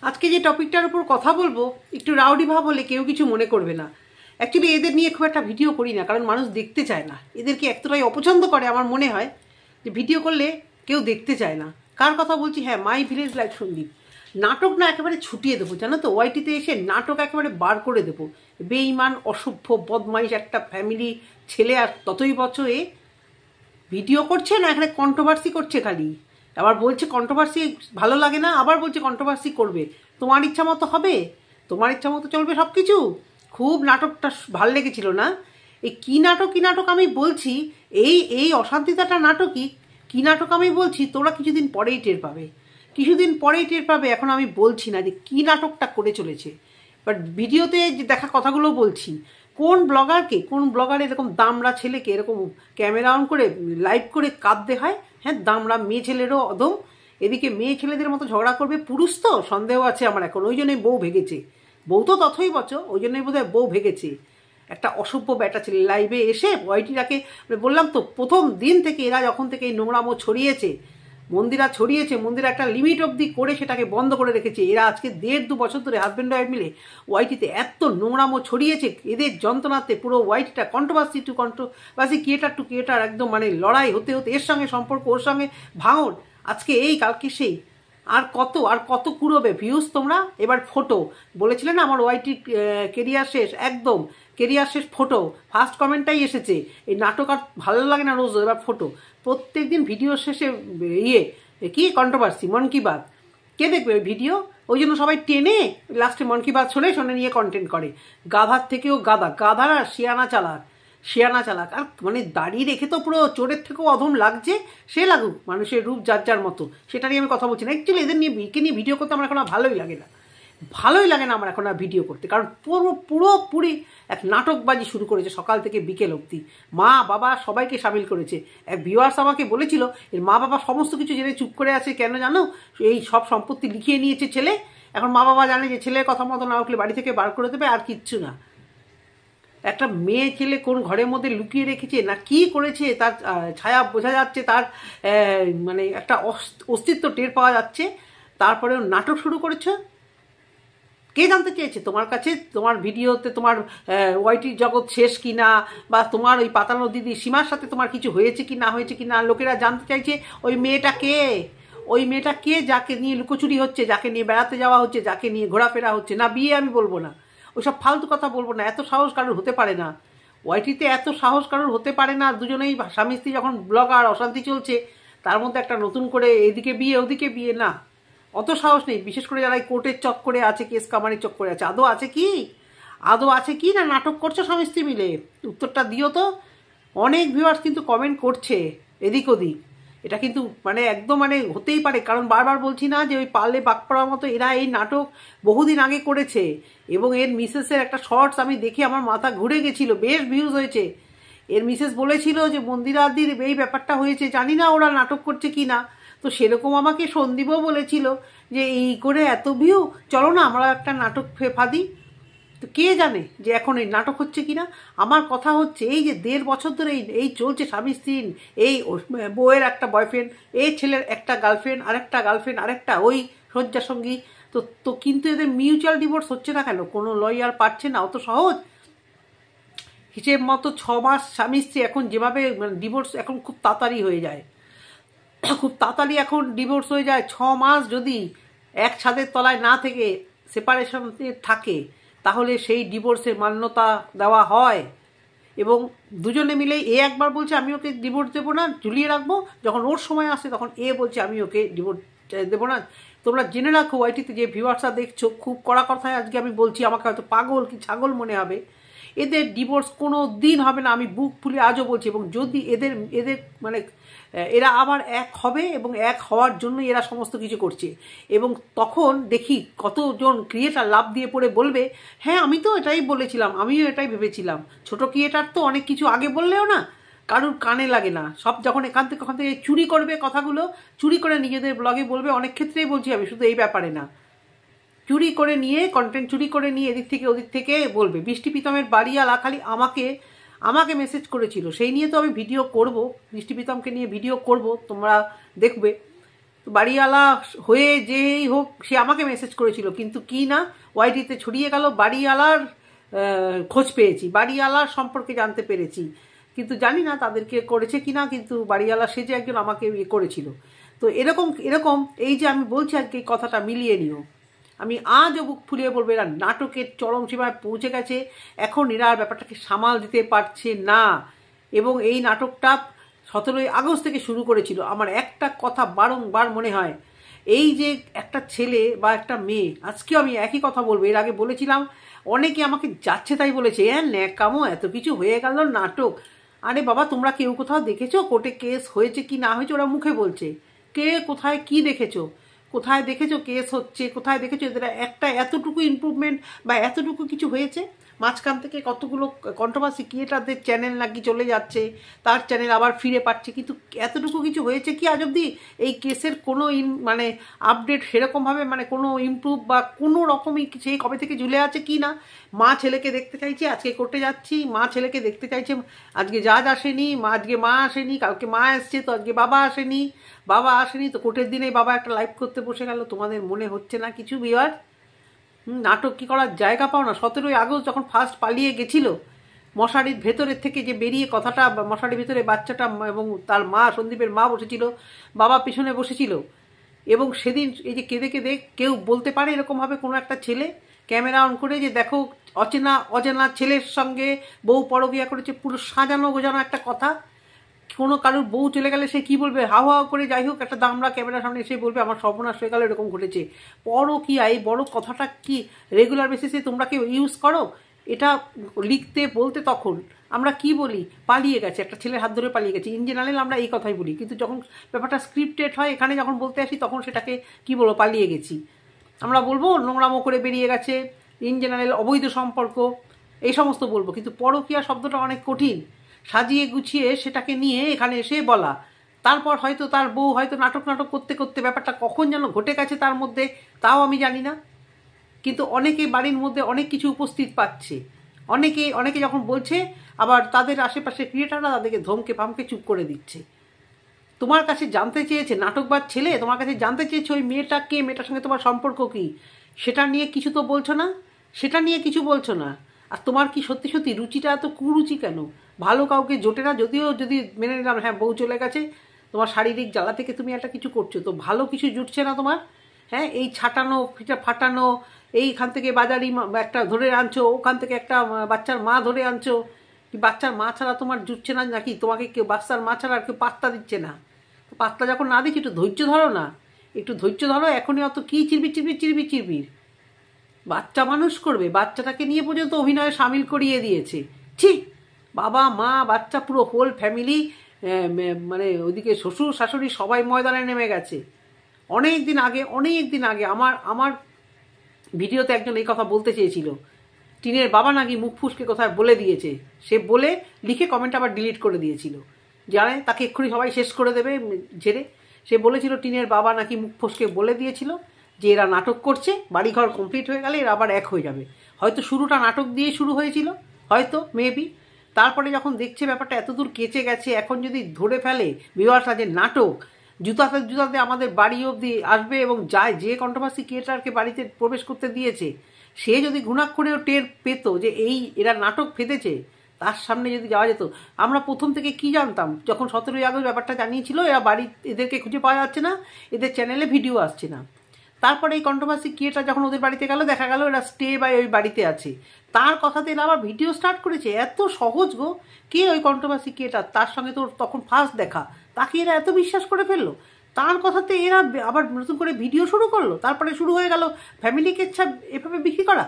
আজকে যে টপিকটার উপর কথা বলবো একটু রাউডি ভাব হলে কেউ কিছু মনে করবে না। অ্যাকচুয়ালি এদের নিয়ে খুব একটা ভিডিও করি না, কারণ মানুষ দেখতে চায় না। এদেরকে এতটাই অপছন্দ করে আমার মনে হয় যে ভিডিও করলে কেউ দেখতে চায় না। কার কথা বলছি? হ্যাঁ, মাই ভিলেজ লাইফ সন্দীপ। নাটক না একেবারে ছুটিয়ে দেবো, জানো তো, ওয়াইটিতে এসে নাটক একেবারে বার করে দেবো। বেঈমান, অসভ্য, বদমাইশ একটা ফ্যামিলি ছেলে, আর ততই বছরে ভিডিও করছে না, এখানে কন্ট্রোভার্সি করছে খালি। আবার বলছে কন্ট্রোভার্সি ভালো লাগে না, আবার বলছে কন্ট্রোভার্সি করবে। তোমার ইচ্ছা মতো হবে, তোমার ইচ্ছা মতো চলবে সব কিছু। খুব নাটকটা ভাল লেগেছিল না? এই কী নাটক আমি বলছি, এই অশান্তিতাটা নাটকই। কী নাটক আমি বলছি, তোমরা কিছুদিন পরেই টের পাবে, কিছুদিন পরেই টের পাবে। এখন আমি বলছি না যে কী নাটকটা করে চলেছে, বাট ভিডিওতে যে দেখা কথাগুলো বলছি। কোন ব্লগার এরকম দামড়া ছেলেকে এরকম ক্যামেরা অন করে লাইভ করে কাঁদতে হয়? হ্যাঁ, দামড়া মেয়ে ছেলেরও অদম। এদিকে মেয়ে ছেলেদের মতো ঝগড়া করবে পুরুষ, তো সন্দেহ আছে আমার এখন। ওই জন্যই বউ ভেগেছে, বউ তো তথই বচো, ওই জন্যই বোধহয় বউ ভেগেছে। একটা অসভ্য ব্যাটা ছেলে লাইভে এসে ওয়াইটিটাকে বললাম তো, প্রথম দিন থেকে এরা যখন থেকে এই নোংরামো ছড়িয়েছে, মন্দিরা একটা লিমিট অবধি করে সেটাকে বন্ধ করে রেখেছে। এরা আজকে 1.5-2 বছর ধরে হাজব্যান্ড ওয়াইফ মিলে ওয়াইটিতে এত নোংরামো ছড়িয়েছে, এদের যন্ত্রণাতে পুরো ওয়াইটিটা controversy to creator to creator, একদম মানে লড়াই হতে হতে এর সঙ্গে সম্পর্ক, ওর সঙ্গে ভাঙন, আজকে এই কালকে সেই। আর কত কুড়োবে ভিউজ তোমরা? এবার ফটো বলেছিলে না আমার ওয়াইটি কেরিয়ার শেষ, একদম কেরিয়ার শেষ। ফটো ফার্স্ট কমেন্টটাই এসেছে, এই নাটক আর ভালো লাগে না রোজ। এবার ফটো প্রত্যেকদিন ভিডিও শেষে কি কন্ট্রোভার্সি, মন কি বাত। কে দেখবে ওই ভিডিও? ওই জন্য সবাই টেনে লাস্টে মন কি বাত শোনে নিয়ে কন্টেন্ট করে। গাধার থেকেও গাধার আর শিয়ানা চালাক। আর মানে দাঁড়িয়ে রেখে তো পুরো চোরের থেকেও অধম লাগছে। সে লাগুক, মানুষের রূপ যার যার মতো, সেটা নিয়ে আমি কথা বলছি না। অ্যাকচুয়ালি এদের নিয়ে ভিডিও করতে আমার এখন আর ভালোই লাগে না আমার এখন আর ভিডিও করতে, কারণ পুরোপুরি এক নাটকবাজি শুরু করেছে সকাল থেকে বিকেল অবধি। মা বাবা সবাইকে সামিল করেছে। এক ভিউয়ার্স আমাকে বলেছিল এর মা বাবা সমস্ত কিছু জেনে চুপ করে আছে কেন জানো? এই সব সম্পত্তি লিখিয়ে নিয়েছে ছেলে, এখন মা বাবা জানে যে ছেলের কথা মতো না উঠলে বাড়ি থেকে বার করে দেবে, আর কিচ্ছু না। একটা মেয়ে ছেলে কোন ঘরের মধ্যে লুকিয়ে রেখেছে না কি করেছে, তার ছায়া বোঝা যাচ্ছে, তার মানে একটা অস্তিত্ব টের পাওয়া যাচ্ছে। তারপরেও নাটক শুরু করেছে। কে জানতে চেয়েছে তোমার কাছে, তোমার ভিডিওতে তোমার ওয়াইটির জগৎ শেষ কিনা, বা তোমার ওই পাতানো দিদি সীমার সাথে তোমার কিছু হয়েছে কি না হয়েছে কিনা? লোকেরা জানতে চাইছে ওই মেয়েটা কে, যাকে নিয়ে লুকোচুরি হচ্ছে, যাকে নিয়ে বেড়াতে যাওয়া হচ্ছে, যাকে নিয়ে ঘোরাফেরা হচ্ছে। না বিয়ে আমি বলবো না, ওইসব ফালতু কথা বলবো না। এত সাহস কারোর হতে পারে না ওয়াইটিতে, এত সাহস কারোর হতে পারে না। দুজনেই স্বামী স্ত্রী যখন ব্লগার, অশান্তি চলছে, তার মধ্যে একটা নতুন করে এদিকে বিয়ে ওদিকে বিয়ে, না, অত সাহস নেই। বিশেষ করে যারা কোর্টের চক্করে আছে, কেস কামারির চক্করে আছে। আদৌ আছে কি না নাটক করছো স্বামী স্ত্রী মিলে? উত্তরটা দিও তো। অনেক ভিউয়ার্স কিন্তু কমেন্ট করছে এদিক ওদিক। এটা কিন্তু মানে একদম মানে হতেই পারে, কারণ বারবার বলছি না যে ওই পারলে বাক পড়ার মতো এরা এই নাটক বহুদিন আগে করেছে। এবং এর মিসেসের একটা শর্টস আমি দেখে আমার মাথা ঘুরে গেছিল, বেশ ভিউজ হয়েছে। এর মিসেস বলেছিল যে মন্দিরাদির এই ব্যাপারটা হয়েছে, জানি না ওরা নাটক করছে কি না। তো সেরকম আমাকে সন্দীপও বলেছিল যে এই করে এত ভিউ, চলো না আমরা একটা নাটক ফাঁদি। তো কে জানে যে এখন এই নাটক হচ্ছে কিনা। আমার কথা হচ্ছে এই যে 1.5 বছর ধরে এই চলছে স্বামী স্ত্রী, এই বউয়ের একটা বয়ফ্রেন্ড, এই ছেলের একটা গার্লফ্রেন্ড, আরেকটা ওই শয্যাসঙ্গী। তো কিন্তু এদের মিউচুয়াল ডিভোর্স হচ্ছে না কেন? কোনো লয়ার পাচ্ছে না, অত সহজ হিসেব মতো 6 মাস স্বামী স্ত্রী এখন যেভাবে ডিভোর্স এখন খুব তাড়াতাড়ি হয়ে যায়, এখন ডিভোর্স হয়ে যায়। 6 মাস যদি এক ছাদের তলায় না থেকে সেপারেশন থাকে, তাহলে সেই ডিভোর্সের মান্যতা দেওয়া হয়। এবং দুজনে মিলে এ একবার বলছে আমি ওকে ডিভোর্স দেবো না, ঝুলিয়ে রাখবো, যখন ওর সময় আসে তখন এ বলছে আমি ওকে ডিভোর্স দেবো না। তোমরা জেনে রাখো ওয়াইটিতে যে ভিউয়ার্সরা দেখছো, খুব কড়া কথায় আজকে আমি বলছি, আমাকে হয়তো পাগল কি ছাগল মনে হবে, এদের ডিভোর্স কোনো দিন হবে না, আমি বুক ফুলে আজও বলছি। এবং যদি এদের মানে এরা আবার এক হবে, এবং এক হওয়ার জন্য এরা সমস্ত কিছু করছে। এবং তখন দেখি কতজন ক্রিয়েটার লাভ দিয়ে পড়ে বলবে হ্যাঁ আমি তো এটাই বলেছিলাম, আমিও এটাই ভেবেছিলাম। ছোট ক্রিয়েটার তো অনেক কিছু আগে বললেও না কারুর কানে লাগে না। সব যখন এখান থেকে চুরি করবে কথাগুলো, চুরি করে নিজেদের ব্লগে বলবে। অনেক ক্ষেত্রেই বলছি আমি, শুধু এই ব্যাপারে না, চুরি করে নিয়ে কন্টেন্ট চুরি করে নিয়ে এদিক থেকে ওদিক থেকে বলবে। বৃষ্টি প্রীতমের বাড়িওয়ালা খালি আমাকে মেসেজ করেছিল, সেই নিয়ে তো আমি ভিডিও করব, বৃষ্টি প্রীতমকে নিয়ে ভিডিও করব, তোমরা দেখবে। বাড়িওয়ালা হয়ে যেই হোক সে আমাকে মেসেজ করেছিল, কিন্তু কি না ওয়াইটিতে ছড়িয়ে গেল, বাড়িওয়ালার খোঁজ পেয়েছি, বাড়িওয়ালার সম্পর্কে জানতে পেরেছি, কিন্তু জানি না তাদেরকে করেছে কি না, কিন্তু বাড়িওয়ালা সে যে একজন আমাকে ইয়ে করেছিল। তো এরকম এরকম এই যে আমি বলছি আজকে এই কথাটা মিলিয়ে নিও, আমি আজও বুক ফুলিয়ে বলবো এরা নাটকের চরম সীমায় পৌঁছে গেছে, এখন এরা ব্যাপারটাকে সামাল দিতে পারছে না। এবং এই নাটকটা 17ই আগস্ট থেকে শুরু করেছিল। আমার একটা কথা বারংবার মনে হয়, এই যে একটা ছেলে বা একটা মেয়ে, আজকেও আমি একই কথা বলবো, এর আগে বলেছিলাম, অনেকে আমাকে যাচ্ছে তাই বলেছে, হ্যাঁ ন্যাকামো এত কিছু হয়ে গেল নাটক। আরে বাবা, তোমরা কেউ কোথাও দেখেছো কোর্টে কেস হয়েছে কি না হয়েছে? ওরা মুখে বলছে, কে কোথায় কি দেখেছো? কোথায় দেখেছো কেস হচ্ছে? কোথায় দেখেছো এদের একটা এতটুকু ইমপ্রুভমেন্ট বা এতটুকু কিছু হয়েছে? মাঝখান থেকে কতগুলো কন্ট্রোভার্সি ক্রিয়েটারদের চ্যানেল নাকি চলে যাচ্ছে, তার চ্যানেল আবার ফিরে পাচ্ছে, কিন্তু এতটুকু কিছু হয়েছে কি আজ অব্দি? এই কেসের কোনো মানে আপডেট সেরকমভাবে, মানে কোনো ইমপ্রুভ বা কোনো রকমই সেই কবে থেকে ঝুলে আছে কি না? মা ছেলেকে দেখতে চাইছে, আজকে কোর্টে যাচ্ছি, মা ছেলেকে দেখতে চাইছে, আজকে জাজ আসেনি, আজকে মা আসেনি, কালকে মা এসছে, তো আজকে বাবা আসেনি, বাবা আসেনি, তো কোর্টের দিনে বাবা একটা লাইভ করতে বসে গেল। তোমাদের মনে হচ্ছে না কিছু ভিউয়ার? নাটক কি করার জায়গা পাও না? 17ই আগস্ট যখন ফার্স্ট পালিয়ে গেছিল, মশারির ভেতরের থেকে যে বেরিয়ে কথাটা, মশারির ভেতরে বাচ্চাটা এবং তার মা, সন্দীপের মা বসেছিল, বাবা পিছনে বসেছিল, এবং সেদিন এই যে কেঁদে কেঁদে কেউ বলতে পারে এরকমভাবে কোনো একটা ছেলে ক্যামেরা অন করে যে দেখো অজানা ছেলের সঙ্গে বউ পরকিয়া করেছে, পুরো সাজানো গোজানো একটা কথা। কোনো কারোর বউ চলে গেলে সে কি বলবে? হাও হাও করে যাই হোক একটা দামড়া ক্যামেরার সামনে এসে বলবে আমার সর্বনাশ হয়ে গেল, এরকম ঘটেছে। পরকিয়া, এই বড় কথাটা কি রেগুলার বেসিসে তোমরা কেউ ইউজ করো? এটা লিখতে বলতে তখন আমরা কি বলি? পালিয়ে গেছে, একটা ছেলের হাত ধরে পালিয়ে গেছে। ইন জেনারেল আমরা এই কথাই বলি, কিন্তু যখন ব্যাপারটা স্ক্রিপ্টেড হয়, এখানে যখন বলতে আসি তখন সেটাকে কি বলবো? পালিয়ে গেছি। আমরা বলবো নোংরামো করে বেরিয়ে গেছে, ইন জেনারেল অবৈধ সম্পর্ক, এই সমস্ত বলবো, কিন্তু পরকিয়া শব্দটা অনেক কঠিন, সাজিয়ে গুছিয়ে সেটাকে নিয়ে এখানে এসে বলা। তারপর হয়তো তার বউ হয়তো নাটক করতে করতে ব্যাপারটা কখন যেন ঘটে গেছে তার মধ্যে, তাও আমি জানি না, কিন্তু অনেকে বাড়ির মধ্যে অনেক কিছু উপস্থিত পাচ্ছে। অনেকে যখন বলছে, আবার তাদের আশেপাশে ক্রিয়েটাররা তাদেরকে ধমকে ফামকে চুপ করে দিচ্ছে। তোমার কাছে জানতে চেয়েছে নাটকবাজ ছেলে, তোমার কাছে জানতে চেয়েছে ওই মেয়েটা কে, মেয়েটার সঙ্গে তোমার সম্পর্ক কি, সেটা নিয়ে কিছু তো বলছো না, সেটা নিয়ে কিছু বলছো না। আর তোমার কি সত্যি সত্যি রুচিটা এত কুরুচি কেন? ভালো কাউকে জোটে না, যদিও যদি মেনে নিলাম হ্যাঁ বউ চলে গেছে, তোমার শারীরিক জ্বালা থেকে তুমি একটা কিছু করছো, তো ভালো কিছু জুটছে না তোমার। হ্যাঁ, এই ছাটানো ফাটানো, এইখান থেকে বাজারি একটা ধরে আনছো, ওখান থেকে একটা বাচ্চার মা ধরে আনছো, বাচ্চার মা ছাড়া তোমার জুটছে না নাকি? তোমাকে কেউ বাচ্চার মা ছাড়া আর কেউ পাত্তা দিচ্ছে না। পাত্তা যখন না দিচ্ছি একটু ধৈর্য ধরো না, একটু ধৈর্য ধরো। এখনই অত কি চিরবির বাচ্চা মানুষ করবে, বাচ্চাটাকে নিয়ে পর্যন্ত অভিনয়ে সামিল করিয়ে দিয়েছে। ছি, বাবা মা বাচ্চা পুরো হোল ফ্যামিলি, মানে ওইদিকে শ্বশুর শাশুড়ি সবাই ময়দানে নেমে গেছে। অনেক দিন আগে আমার ভিডিওতে একজন এই কথা বলতে চেয়েছিল, টিনের বাবা নাকি মুখ ফুসকে কোথায় বলে দিয়েছে, সে বলে লিখে কমেন্ট আবার ডিলিট করে দিয়েছিল, জানে তাকে এক্ষুনি সবাই শেষ করে দেবে ঝেড়ে। সে বলেছিল টিনের বাবা নাকি মুখ ফসকে বলে দিয়েছিল যে এরা নাটক করছে, বাড়িঘর কমপ্লিট হয়ে গেলে এরা আবার এক হয়ে যাবে। হয়তো শুরুটা নাটক দিয়ে শুরু হয়েছিল, হয়তো মেবি। তারপরে যখন দেখছে ব্যাপারটা এতদূর কেচে গেছে, এখন যদি ধরে ফেলে ভিউয়ার্সরা যে নাটক, জুতাতে আমাদের বাড়ি অবধি আসবে এবং যায়, যে কন্ট্রোভার্সি ক্রিয়েটারকে বাড়িতে প্রবেশ করতে দিয়েছে সে যদি ঘুণাক্ষরেও টের পেত যে এরা নাটক ফেঁদেছে, তার সামনে যদি যাওয়া যেত। আমরা প্রথম থেকে কি জানতাম, যখন 17ই আগস্ট ব্যাপারটা জানিয়েছিল, এরা বাড়ি, এদেরকে খুঁজে পাওয়া যাচ্ছে না, এদের চ্যানেলে ভিডিও আসছে না। তারপরে এই কন্ট্রোভার্সি ক্রিয়েটার যখন ওদের বাড়িতে গেল, দেখা গেল এরা স্টে বাই ওই বাড়িতে আছে, তার কথাতে এরা আবার ভিডিও স্টার্ট করেছে। এত সহজ গো, কে ওই কন্ট্রোভার্সি ক্রিয়েটার, তার সঙ্গে তো তখন ফার্স্ট দেখা, তাকে এরা এত বিশ্বাস করে ফেললো, তার কথাতে এরা আবার নতুন করে ভিডিও শুরু করলো। তারপরে শুরু হয়ে গেল ফ্যামিলিকে এভাবে বিক্রি করা।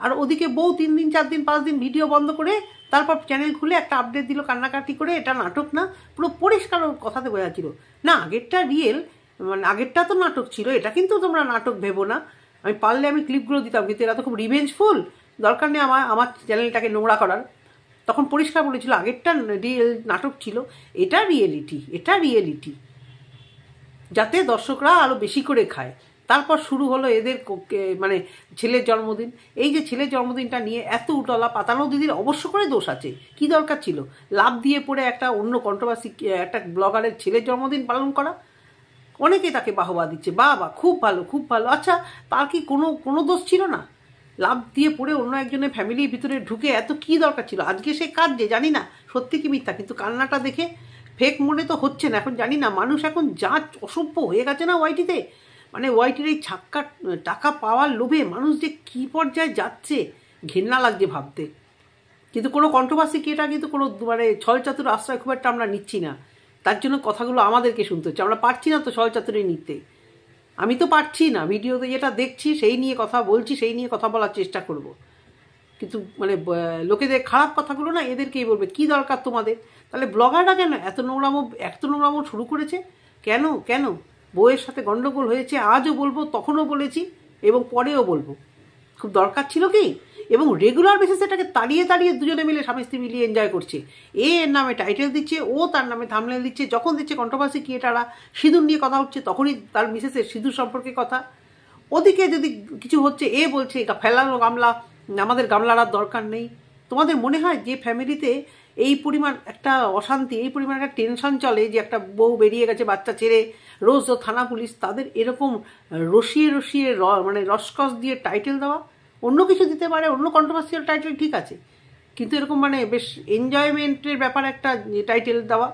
আর ওদিকে বউ 3 দিন 4 দিন 5 দিন ভিডিও বন্ধ করে তারপর চ্যানেল খুলে একটা আপডেট দিল কান্নাকাটি করে, এটা নাটক না, পুরো পরিষ্কার কথাতে বোঝা ছিল না আগেরটা রিয়েল, মানে আগেরটা তো নাটক ছিল, এটা কিন্তু তোমরা নাটক ভেবো না। আমি পারলে আমি ক্লিপগুলো দিতাম, কিন্তু এরা তো খুব রিভেঞ্জফুল, দরকার নেই আমার চ্যানেলটাকে নোংরা করার। তখন পরিষ্কার বলেছিল আগেরটা রিয়েল নাটক ছিল, এটা রিয়েলিটি, যাতে দর্শকরা আরও বেশি করে খায়। তারপর শুরু হলো এদের মানে ছেলের জন্মদিন। এই যে ছেলের জন্মদিনটা নিয়ে এত উতলা পাতানো, দিদির অবশ্য করে দোষ আছে, কি দরকার ছিল লাভ দিয়ে পড়ে একটা অন্য কন্ট্রোভার্সি একটা ব্লগারের ছেলের জন্মদিন পালন করা? অনেকে তাকে বাহবা দিচ্ছে, বাবা খুব ভালো খুব ভালো। আচ্ছা, তার কি কোনো দোষ ছিল না? লাভ দিয়ে পড়ে অন্য একজনের ফ্যামিলির ভিতরে ঢুকে এত কি দরকার ছিল? আজকে সে কাঁদছে, জানি না সত্যি কি মিথ্যা, কিন্তু কান্নাটা দেখে ফেক মনে তো হচ্ছে না। এখন জানি না, মানুষ এখন যা অসভ্য হয়ে গেছে না ওয়াইটিতে, মানে ওয়াইটির এই ছাক্কা টাকা পাওয়ার লোভে মানুষ যে কী পর্যায়ে যাচ্ছে ঘেন্না লাগছে ভাবতে। কিন্তু কোনো কন্ট্রোভার্সি কি এটা কিন্তু কোনো মানে ছলচাতুর আশ্রয় খুব একটা আমরা নিচ্ছি না, তার জন্য কথাগুলো আমাদেরকে শুনতে হচ্ছে। আমরা পারছি না তো ছলচাতুরি নিতে, আমি তো পারছি না। ভিডিওতে যেটা দেখছি সেই নিয়ে কথা বলছি, সেই নিয়ে কথা বলার চেষ্টা করব। কিন্তু মানে লোকেদের খারাপ কথাগুলো না এদেরকেই বলবে, কি দরকার তোমাদের? তাহলে ব্লগাররা কেন এত নোংরামো শুরু করেছে? কেন কেন? বউয়ের সাথে গন্ডগোল হয়েছে, আজও বলবো, তখনও বলেছি এবং পরেও বলবো। খুব দরকার ছিল কি? এবং রেগুলার বেসিস এটাকে তাড়িয়ে দুজনে মিলে স্বামী স্ত্রী মিলিয়ে এনজয় করছে। এর নামে টাইটেল দিচ্ছে, ও তার নামে থাম্বনেল দিচ্ছে। যখন দিচ্ছে কন্ট্রোভার্সি ক্রিয়েটাররা সিঁদুর নিয়ে কথা হচ্ছে, তখনই তার মিসেসের সিঁদুর সম্পর্কে কথা। ওদিকে যদি কিছু হচ্ছে, এ বলছে ফেলানো গামলা, আমাদের গামলার দরকার নেই। তোমাদের মনে হয় যে ফ্যামিলিতে এই পরিমাণ একটা অশান্তি, এই পরিমাণ একটা টেনশন চলে, যে একটা বউ বেরিয়ে গেছে বাচ্চা ছেড়ে, রোজ থানা পুলিশ, তাদের এরকম রসিয়ে মানে রসকস দিয়ে টাইটেল দেওয়া? অন্য কিছু দিতে পারে, অন্য কন্ট্রোভার্সিয়াল টাইটেল ঠিক আছে, কিন্তু এরকম মানে বেশ এনজয়মেন্টের ব্যাপার একটা টাইটেল দেওয়া।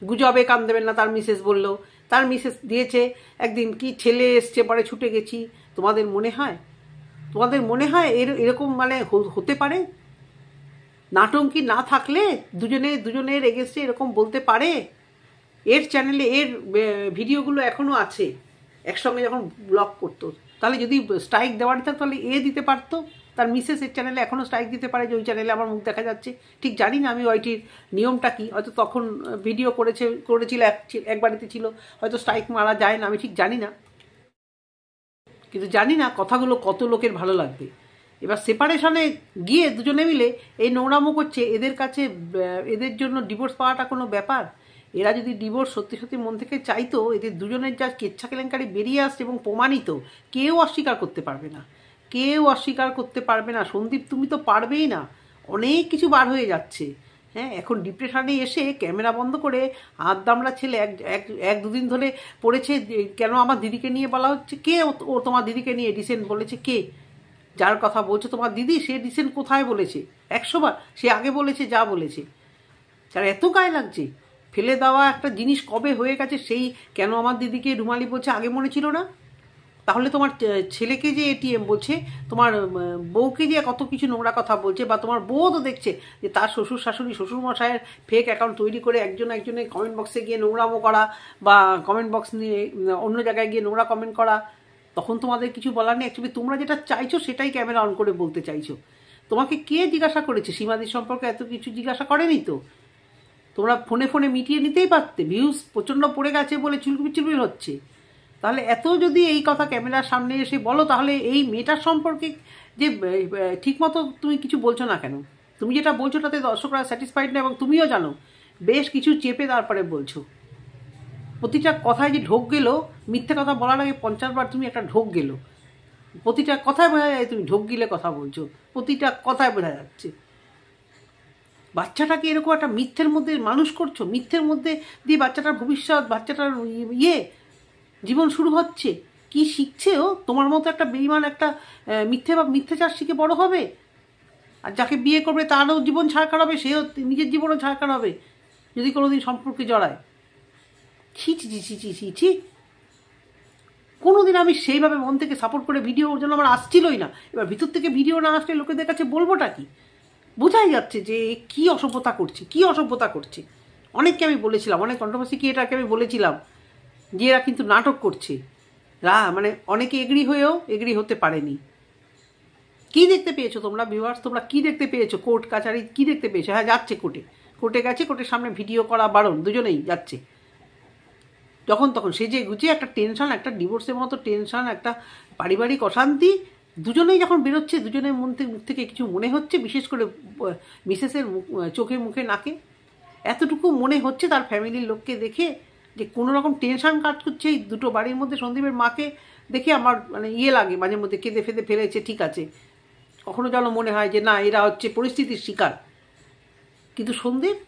গুজবে কান দেবেন না, তার মিসেস বললো, তার মিসেস দিয়েছে একদিন কি ছেলে এসছে পরে ছুটে গেছি। তোমাদের মনে হয় এরকম মানে হতে পারে? নাটঙ্কি না থাকলে দুজনের এগেস্টে এরকম বলতে পারে? এর চ্যানেলে এর ভিডিওগুলো এখনও আছে, একসঙ্গে যখন ব্লগ করতো। তাহলে যদি স্ট্রাইক দেওয়ার দিত তাহলে এ দিতে পারতো, তার মিসেসের চ্যানেলে এখনও স্ট্রাইক দিতে পারে যে ওই চ্যানেলে আমার মুখ দেখা যাচ্ছে। ঠিক জানি না আমি ওইটির নিয়মটা কি, হয়তো তখন ভিডিও করেছিল এক বাড়িতে ছিল, হয়তো স্ট্রাইক মারা যায় না, আমি ঠিক জানি না। কিন্তু জানি না কথাগুলো কত লোকের ভালো লাগবে। এবার সেপারেশনে গিয়ে দুজনে মিলে এই নোংরামো করছে, এদের কাছে এদের জন্য ডিভোর্স পাওয়াটা কোনো ব্যাপার? এরা যদি ডিভোর্স সত্যি মন থেকে চাইতো, এদের দুজনের যা কেচ্ছা কেলেঙ্কারি বেরিয়ে আসছে এবং প্রমাণিত, কেউ অস্বীকার করতে পারবে না। সন্দীপ, তুমি তো পারবেই না, অনেক কিছু বার হয়ে যাচ্ছে। হ্যাঁ, এখন ডিপ্রেশনে এসে ক্যামেরা বন্ধ করে আধদামড়া ছেলে এক দুদিন ধরে পড়েছে, কেন আমার দিদিকে নিয়ে বলা হচ্ছে? কে ও তোমার দিদিকে নিয়ে ডিসেন্ট বলেছে? কে? যার কথা বলছো তোমার দিদি, সে ডিসেন্ট কোথায় বলেছে? 100 বার সে আগে বলেছে যা বলেছে। তার এত গায়ে লাগছে, ফেলে দেওয়া একটা জিনিস কবে হয়ে গেছে, সেই কেন আমার দিদিকে রুমালি বলছে আগে মনে ছিল না? তাহলে তোমার ছেলেকে যে এটিএম বলছে, তোমার বউকে যে কত কিছু নোংরা কথা বলছে, বা তোমার বউ তো দেখছে যে তার শ্বশুর শাশুড়ি শ্বশুরমশাইয়ের ফেক অ্যাকাউন্ট তৈরি করে একজনের কমেন্ট বক্সে গিয়ে নোংরামো করা, বা কমেন্ট বক্স নিয়ে অন্য জায়গায় গিয়ে নোংরা কমেন্ট করা। তখন তোমাদের কিছু বলার নেই। অ্যাকচুয়ালি তোমরা যেটা চাইছো সেটাই ক্যামেরা অন করে বলতে চাইছো। তোমাকে কে জিজ্ঞাসা করেছে? সীমাদির সম্পর্কে এত কিছু জিজ্ঞাসা করেনি তো। তোমরা ফোনে মিটিয়ে নিতেই পারতে, ভিউজ প্রচণ্ড পড়ে গেছে বলে চুলবিল হচ্ছে। তাহলে এত যদি এই কথা ক্যামেরার সামনে এসে বলো, তাহলে এই মেয়েটার সম্পর্কে যে ঠিকমতো তুমি কিছু বলছো না কেন? তুমি যেটা বলছো তাতে দর্শকরা স্যাটিসফাইড না, এবং তুমিও জানো বেশ কিছু চেপে তারপরে বলছো। প্রতিটা কথায় যে ঢোক গেল, মিথ্যে কথা বলার আগে 50 বার তুমি একটা ঢোক গেল, প্রতিটা কথায় বোঝা যায় তুমি ঢোক গিলে কথা বলছো, প্রতিটা কথায় বোঝা যাচ্ছে। বাচ্চাটাকে এরকম একটা মিথ্যের মধ্যে মানুষ করছো, মিথ্যের মধ্যে দিয়ে বাচ্চাটার ভবিষ্যৎ, বাচ্চাটার জীবন শুরু হচ্ছে। কি শিখছে ও? তোমার মতো একটা বেঈমান একটা মিথ্যেচার শিখে বড় হবে, আর যাকে বিয়ে করবে তারও জীবন ছাড়খার হবে, সেও নিজের জীবনও ছাড়খার হবে যদি কোনোদিন সম্পর্কে জড়ায়। ছি ছি ছি ছি ছি ছি। কোনোদিন আমি সেইভাবে মন থেকে সাপোর্ট করে ভিডিও ওর জন্য আমার আসছিলই না। এবার ভিতর থেকে ভিডিও না আসলে লোকেদের কাছে বলবোটা কি? বোঝাই যাচ্ছে যে কি অসভ্যতা করছে। অনেককে আমি বলেছিলাম, অনেক কন্ট্রোভার্সি ক্রিয়েটারকে আমি বলেছিলাম যে এরা কিন্তু নাটক করছে। মানে অনেকে এগ্রি হতে পারেনি। কি দেখতে পেয়েছো তোমরা ভিউয়ার্স? তোমরা কি দেখতে পেয়েছো? কোর্ট কাছারি কি দেখতে পেয়েছো? হ্যাঁ, যাচ্ছে কোর্টে গেছে, কোর্টের সামনে ভিডিও করা বারণ, দুজনেই যাচ্ছে। যখন তখন সেজে গুছিয়ে একটা টেনশন, একটা ডিভোর্সের মতো টেনশন, একটা পারিবারিক অশান্তি, দুজনেই যখন বেরোচ্ছে, দুজনের মুখ থেকে কিছু মনে হচ্ছে, বিশেষ করে মিসেসের চোখে মুখে নাকে এতটুকু মনে হচ্ছে তার ফ্যামিলির লোককে দেখে যে কোনো রকম টেনশন কাজ করছে। এই দুটো বাড়ির মধ্যে সন্দীপের মাকে দেখে আমার মানে লাগে, মাঝে মধ্যে কেঁদে ফেলেছে, ঠিক আছে। কখনো যেন মনে হয় যে না, এরা হচ্ছে পরিস্থিতির শিকার। কিন্তু সন্দীপ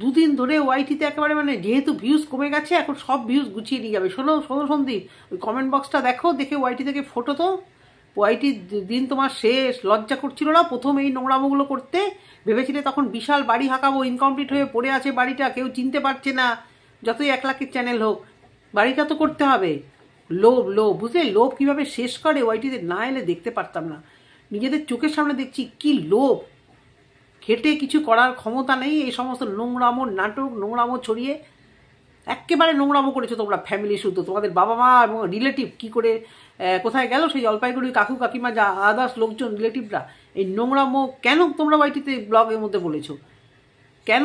দুদিন ধরে ওয়াইটিতে একেবারে মানে যেহেতু ভিউজ কমে গেছে এখন সব ভিউজ গুছিয়ে নিয়ে যাবে। শোনো সন্দীপ, ওই কমেন্ট বক্সটা দেখো, দেখে ওয়াইটি থেকে ফটো তো। ওয়াইটি দিন তোমার শেষ, লজ্জা করছিল না প্রথম এই নোংরামোগুলো করতে? ভেবেছিলে তখন বিশাল বাড়ি হাঁকাবো, ইনকমপ্লিট হয়ে পড়ে আছে বাড়িটা, কেউ চিনতে পারছে না, যতই 1 লাখের চ্যানেল হোক, বাড়িটা তো করতে হবে। লোভ বুঝলে, লোভ কীভাবে শেষ করে ওয়াইটিতে না এলে দেখতে পারতাম না। নিজেদের চোখের সামনে দেখছি কি লোভ, খেটে কিছু করার ক্ষমতা নেই, এই সমস্ত নোংরামো নাটক নোংরামো ছড়িয়ে একেবারে নোংরামো করেছো তোমরা ফ্যামিলি শুদ্ধ। তোমাদের বাবা মা এবং রিলেটিভ কি করে কোথায় গেল সেই জলপাইগুড়ি কাকু কাকিমা যা আদার্স লোকজন রিলেটিভরা? এই নোংরামো কেন তোমরা ওয়াইটিতে ব্লগের মধ্যে বলেছো? কেন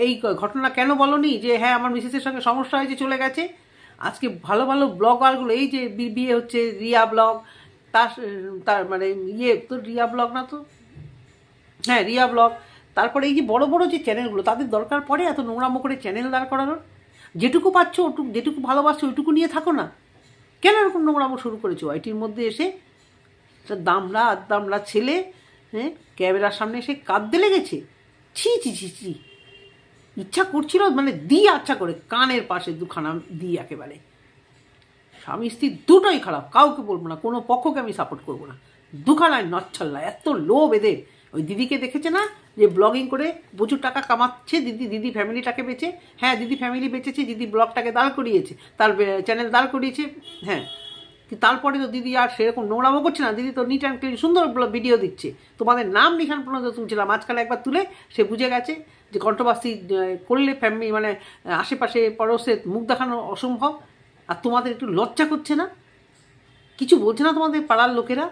এই ঘটনা কেন বলনি যে হ্যাঁ আমার মিসেসের সঙ্গে সমস্যা হয়েছে চলে গেছে? আজকে ভালো ভালো ব্লগারগুলো, এই যে বিয়ে হচ্ছে রিয়া ব্লগ, তার মানে তো রিয়া ব্লগ না তো, হ্যাঁ রিয়া ব্লগ, তারপরে এই যে বড় বড় যে চ্যানেলগুলো, তাদের দরকার পড়ে এত নোংরামো করে চ্যানেল দাঁড় করানোর? যেটুকু পাচ্ছ যেটুকু ভালোবাসছো ওইটুকু নিয়ে থাকো না, কেন এরকম নোংরামো শুরু করেছো ওয়াইটির মধ্যে এসে? দামড়া ছেলে, হ্যাঁ, ক্যামেরার সামনে এসে কাঁদতে লেগেছে। ছি ছি ছি ছি, ইচ্ছা করছিল মানে আচ্ছা করে কানের পাশে দুখানা একেবারে। স্বামী স্ত্রী দুটোই খারাপ, কাউকে বলবো না, কোনো পক্ষকে আমি সাপোর্ট করবো না, দুখানায় নচ্ছল্লা, এত লোভ এদের। ওই দিদিকে দেখেছে না যে ব্লগিং করে প্রচুর টাকা কামাচ্ছে, দিদি ফ্যামিলিটাকে বেচে, হ্যাঁ দিদি ফ্যামিলি বেচেছে, দিদি ব্লগটাকে দাঁড় করিয়েছে, তার চ্যানেল দাঁড় করিয়েছে, হ্যাঁ, তারপরে তো দিদি আর সেরকম নোংরামো করছে না, দিদি তো নিট অ্যান্ড ক্লিন সুন্দর ভিডিও দিচ্ছে, তোমাদের নাম নিখান পর্যন্ত তুলছিলাম, আজকাল একবার তুলে সে বুঝে গেছে যে কন্ট্রোভার্সি করলে ফ্যামিলি মানে আশেপাশে পড়োশে মুখ দেখানো অসম্ভব। আর তোমাদের একটু লজ্জা করছে না? কিছু বলছে না তোমাদের পাড়ার লোকেরা?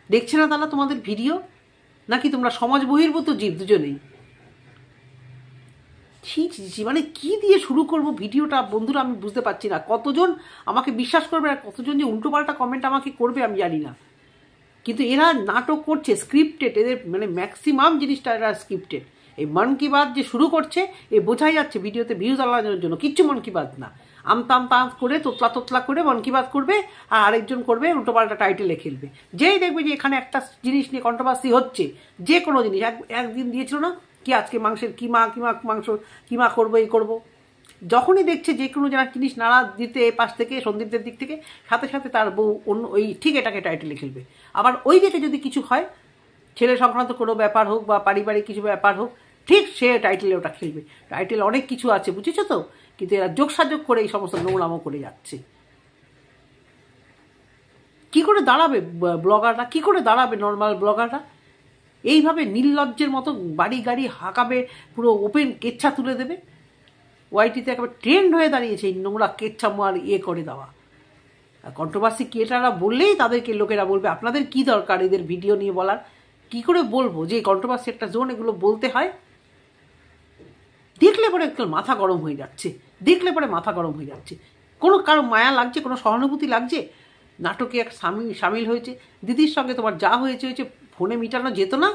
দেখছে না তারা তোমাদের ভিডিও? নাকি তোমরা সমাজ বহির্ভূত জীব দুজনেই? ছি, মানে কি দিয়ে শুরু করব ভিডিওটা বন্ধুরা আমি বুঝতে পারছি না। কতজন আমাকে বিশ্বাস করবে আর কতজন যে উল্টোপাল্টা কমেন্ট আমাকে করবে আমি জানি না, কিন্তু এরা নাটক করছে, স্ক্রিপ্টেড, এদের মানে ম্যাক্সিমাম জিনিসটা এরা স্ক্রিপ্টেড। এই মন কি বাত যে শুরু করছে এ বোঝাই যাচ্ছে ভিডিওতে ভিউজ আলানোর জন্য, কিচ্ছু মন কি বাত না। আমতাম করে তোতলা করে মন কি বাত করবে, আর আরেকজন করবে উল্টোপাল্টা টাইটেলে খেলবে। যেই দেখবে যে এখানে একটা জিনিস নিয়ে কন্ট্রোভার্সি হচ্ছে, যে কোনো জিনিস, একদিন দিয়েছিল না কি আজকে মাংসের মাংস কিমা করবো, এই করবো, যখনই দেখছে যে কোনো যারা জিনিস নাড়া দিতে পাশ থেকে সন্দীপদের দিক থেকে, সাথে সাথে তার বউ অন্য ওই ঠিক এটাকে টাইটেলে খেলবে। আবার ওই দেখে যদি কিছু হয়, ছেলে সংক্রান্ত কোনো ব্যাপার হোক বা পারিবারিক কিছু ব্যাপার হোক, ঠিক সে টাইটেলে ওটা খেলবে। টাইটেল অনেক কিছু আছে, বুঝেছো তো? কিন্তু এরা যোগসাযোগ করে এই সমস্ত নোংরামো করে যাচ্ছে। কি করে দাঁড়াবে ব্লগাররা, কি করে দাঁড়াবে নর্মাল ব্লগাররা? এইভাবে নির্লজ্জের মতো বাড়ি গাড়ি হাঁকাবে, পুরো ওপেন কেচ্ছা তুলে দেবে। ওয়াইটিতে একেবারে ট্রেন্ড হয়ে দাঁড়িয়েছে এই নোংরা কেচ্ছা মার করে দেওয়া। আর কন্ট্রোভার্সি ক্রিয়েটাররা বললেই তাদেরকে লোকেরা বলবে আপনাদের কি দরকার এদের ভিডিও নিয়ে বলার? কি করে বলবো যে কন্ট্রোভার্সি একটা জোন, এগুলো বলতে হয়? দেখলে পরে একটু মাথা গরম হয়ে যাচ্ছে, কোনো কারো মায়া লাগছে, কোনো সহানুভূতি লাগছে? নাটকে এক সামিল হয়েছে, দিদির সঙ্গে তোমার যা হয়েছে ফোনে মিটানো যেত না?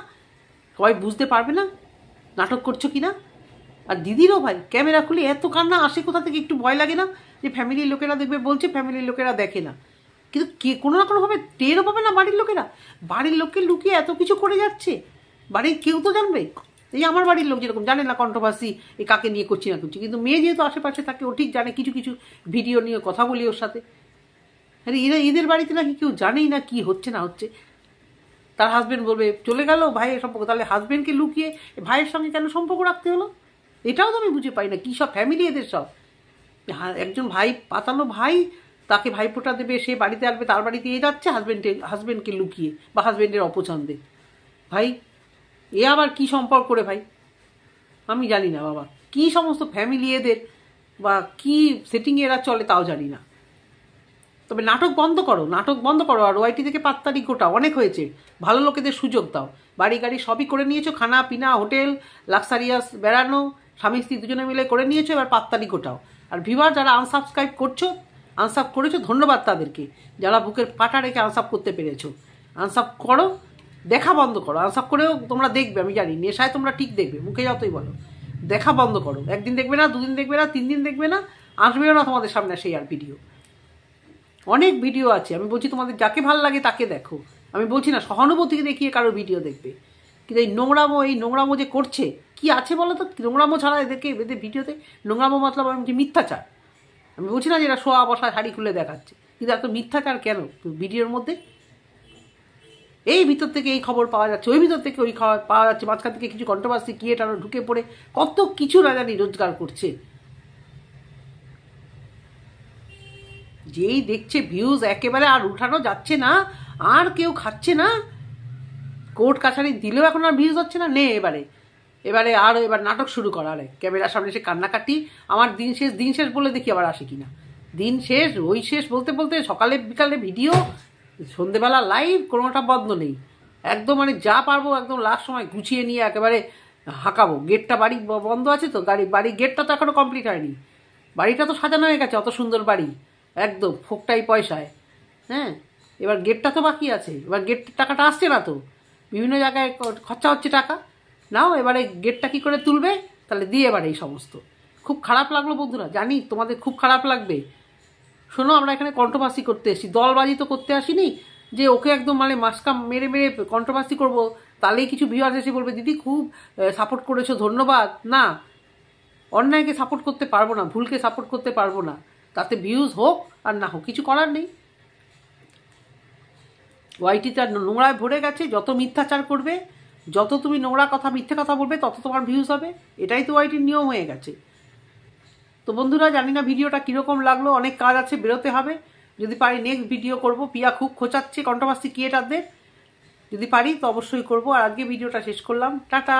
সবাই বুঝতে পারবে না নাটক করছো কি না? আর দিদিরও ভাই ক্যামেরা খুলে এত কান্না আসে কোথা থেকে? একটু ভয় লাগে না যে ফ্যামিলির লোকেরা দেখবে বলছে, ফ্যামিলির লোকেরা দেখে না, কিন্তু কে কোনো না কোনোভাবে টেরও পাবে না বাড়ির লোকেরা? বাড়ির লোককে লুকিয়ে এত কিছু করে যাচ্ছে, বাড়ির কেউ তো জানবে। এই আমার বাড়ির লোক যেরকম জানে না কন্ট্রোভার্সি এই কাকে নিয়ে করছি না করছি, কিন্তু মেয়ে যেহেতু আশেপাশে থাকে ও ঠিক জানে, কিছু কিছু ভিডিও নিয়ে কথা বলি ওর সাথে। আরে এদের বাড়িতে নাকি কেউ জানেই না কি হচ্ছে না হচ্ছে। তার হাজব্যান্ড বলবে চলে গেল ভাইয়ের সম্পর্ক, তাহলে হাজব্যান্ডকে লুকিয়ে ভাইয়ের সঙ্গে কেন সম্পর্ক রাখতে হলো? এটাও তো আমি বুঝে পাই না, কী সব ফ্যামিলি এদের সব। একজন ভাই পাতানো ভাই, তাকে ভাইফোঁটা দেবে, সে বাড়িতে আসবে, তার বাড়িতে যাচ্ছে হাজব্যান্ডকে লুকিয়ে বা হাজব্যান্ডের অপছন্দে। ভাই এ আবার কি সম্পর্ক করে ভাই? আমি জানি না বাবা, কি সমস্ত ফ্যামিলি এদের বা কি সেটিংয়ে এরা চলে তাও জানি না। তবে নাটক বন্ধ করো, আর ওয়াইটি থেকে পাত্তারি গোটা অনেক হয়েছে, ভালো লোকেদের সুযোগ দাও। বাড়ি গাড়ি সবই করে নিয়েছো, খানা পিনা হোটেল লাক্সারিয়াস বেড়ানো স্বামী স্ত্রী দুজনে মিলে করে নিয়েছো, এবার পাত্তারি গোটাও। আর ভিউয়ার যারা আনসাবস্ক্রাইব করেছো ধন্যবাদ তাদেরকে, যারা বুকের পাটা রেখে আনসাব করতে পেরেছো। আনসাব করো, দেখা বন্ধ করো। আনসাব করেও তোমরা দেখবে, আমি জানি নেশায় তোমরা ঠিক দেখবে, মুখে যতই বলো, দেখা বন্ধ করো। একদিন দেখবে না, দুদিন দেখবে না, 3 দিন দেখবে না, আসবেও না তোমাদের সামনে সেই আর ভিডিও। অনেক ভিডিও আছে, আমি বলছি তোমাদের যাকে ভালো লাগে তাকে দেখো, আমি বলছি না সহানুভূতি দেখিয়ে কারোর ভিডিও দেখবে। কিন্তু এই নোংরামো যে করছে, কি কি আছে বলো তো? নোংরামো ছাড়া এদের ভিডিওতে নোংরামো মতলব আমি যে মিথ্যাচার। আমি বলছি না যে এরা শোয়া বসা শাড়ি খুলে দেখাচ্ছে, কিন্তু এত মিথ্যাচার কেন ভিডিওর মধ্যে? এই ভিতর থেকে এই খবর পাওয়া যাচ্ছে, ওই ভিতর থেকে ওই খবর পাওয়া যাচ্ছে, মাঝখান থেকে কিছু কন্ট্রোভার্সি ক্রিয়েটারও ঢুকে পড়ে কত কিছু না জানি রোজগার করছে। যেই দেখছে ভিউজ একেবারে আর উঠানো যাচ্ছে না, আর কেউ খাচ্ছে না, কোর্ট কাছারি দিলেও এখন আর ভিউজ হচ্ছে না। নে এবারে আরও এবার নাটক শুরু করা, আরে ক্যামেরার সামনে এসে কান্নাকাটি, আমার দিন শেষ বলে দেখি আবার আসে কিনা। দিন শেষ ওই শেষ বলতে বলতে সকালে বিকালে ভিডিও, সন্ধেবেলা লাইভ, কোনোটা বন্ধ নেই। একদম মানে যা পারবো একদম লাস্ট সময় গুছিয়ে নিয়ে একেবারে হাঁকাবো। গেটটা বাড়ি বন্ধ আছে তো, বাড়ির গেটটা তো এখনো কমপ্লিট হয়নি, বাড়িটা তো সাজানো হয়ে গেছে, অত সুন্দর বাড়ি একদম ফোকটাই পয়সায়। হ্যাঁ, এবার গেটটা তো বাকি আছে, এবার গেটের টাকাটা আসছে না তো, বিভিন্ন জায়গায় খরচা হচ্ছে টাকা। নাও এবারে গেটটা কী করে তুলবে, তাহলে দিয়ে এবারে এই সমস্ত। খুব খারাপ লাগলো বন্ধুরা, জানি তোমাদের খুব খারাপ লাগবে। শোনো, আমরা এখানে কন্ট্রোভার্সি করতে এসেছি, দলবাজি তো করতে আসিনি যে ওকে একদম মানে মাস্কা মেরে কন্ট্রোভার্সি করবো, তাহলেই কিছু ভিউয়ার্স এসে বলবে দিদি খুব সাপোর্ট করেছো ধন্যবাদ। না, অন্যায়কে সাপোর্ট করতে পারবো না, ভুলকে সাপোর্ট করতে পারবো না, তাতে ভিউজ হোক আর না হোক কিছু করার নেই। ওয়াইটিতে নোংরায় ভরে গেছে, যত মিথ্যাচার করবে, যত তুমি নোংরা কথা মিথ্যে কথা বলবে, তত তোমার ভিউজ হবে, এটাই তো ওয়াইটির নিয়ম হয়ে গেছে। তো বন্ধুরা, জানি না ভিডিওটা কীরকম লাগলো, অনেক কাজ আছে, বেরোতে হবে, যদি পারি নেক্সট ভিডিও করব। পিয়া খুব খোঁচাচ্ছে কন্ট্রোভার্সি ক্রিয়েটারদের, যদি পারি তো অবশ্যই করবো। আর আজকে ভিডিওটা শেষ করলাম, টাটা।